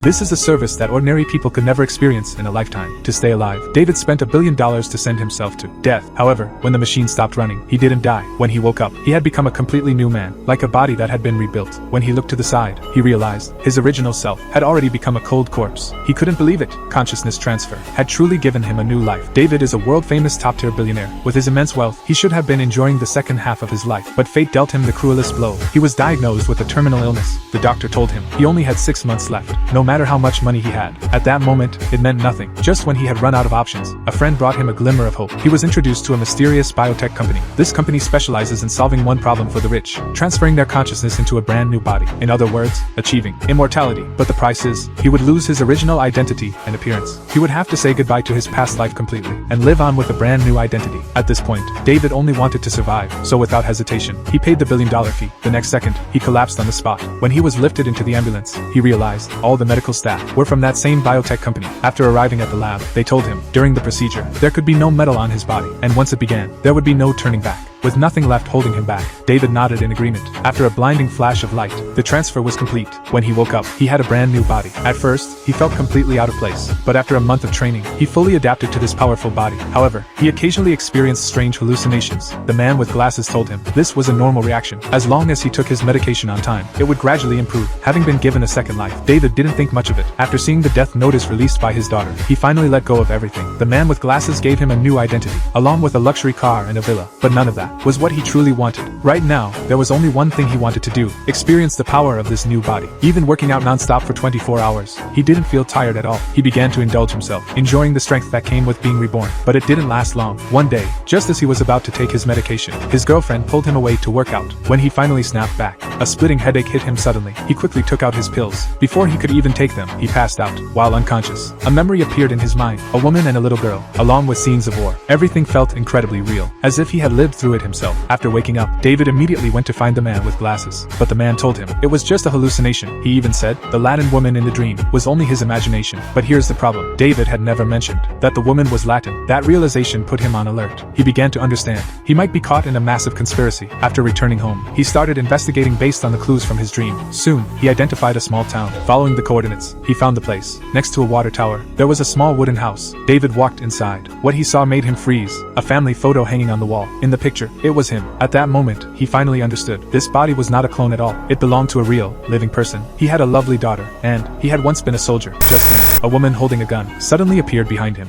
This is a service that ordinary people could never experience in a lifetime. To stay alive, David spent $1 billion to send himself to death. However, when the machine stopped running, he didn't die. When he woke up, he had become a completely new man, like a body that had been rebuilt. When he looked to the side, he realized his original self had already become a cold corpse. He couldn't believe it. Consciousness transfer had truly given him a new life. David is a world-famous top-tier billionaire. With his immense wealth, he should have been enjoying the second half of his life, but fate dealt him the cruelest blow. He was diagnosed with a terminal illness. The doctor told him he only had 6 months left, no matter how much money he had. At that moment, it meant nothing. Just when he had run out of options, a friend brought him a glimmer of hope. He was introduced to a mysterious biotech company. This company specializes in solving one problem for the rich, transferring their consciousness into a brand new body. In other words, achieving immortality. But the price is, he would lose his original identity and appearance. He would have to say goodbye to his past life completely, and live on with a brand new identity. At this point, David only wanted to survive, so without hesitation, he paid the $1 billion fee. The next second, he collapsed on the spot. When he was lifted into the ambulance, he realized all the medical staff were from that same biotech company. After arriving at the lab, they told him, during the procedure, there could be no metal on his body, and once it began, there would be no turning back. With nothing left holding him back, David nodded in agreement. After a blinding flash of light, the transfer was complete. When he woke up, he had a brand new body. At first, he felt completely out of place, but after a month of training, he fully adapted to this powerful body. However, he occasionally experienced strange hallucinations. The man with glasses told him this was a normal reaction. As long as he took his medication on time, it would gradually improve. Having been given a second life, David didn't think much of it. After seeing the death notice released by his daughter, he finally let go of everything. The man with glasses gave him a new identity, along with a luxury car and a villa, but none of that was what he truly wanted. Right now, there was only one thing he wanted to do: experience the power of this new body. Even working out non-stop for 24 hours, he didn't feel tired at all. He began to indulge himself, enjoying the strength that came with being reborn. But it didn't last long. One day, just as he was about to take his medication, his girlfriend pulled him away to work out. When he finally snapped back, a splitting headache hit him suddenly. He quickly took out his pills. Before he could even take them, he passed out. While unconscious, a memory appeared in his mind: a woman and a little girl, along with scenes of war. Everything felt incredibly real, as if he had lived through it himself. After waking up, David immediately went to find the man with glasses. But the man told him it was just a hallucination. He even said the Latin woman in the dream was only his imagination. But here's the problem: David had never mentioned that the woman was Latin. That realization put him on alert. He began to understand he might be caught in a massive conspiracy. After returning home, he started investigating based on the clues from his dream. Soon, he identified a small town. Following the coordinates, he found the place. Next to a water tower, there was a small wooden house. David walked inside. What he saw made him freeze. A family photo hanging on the wall. In the picture, it was him. At that moment, he finally understood. This body was not a clone at all. It belonged to a real, living person. He had a lovely daughter, and he had once been a soldier. Just then, a woman holding a gun suddenly appeared behind him.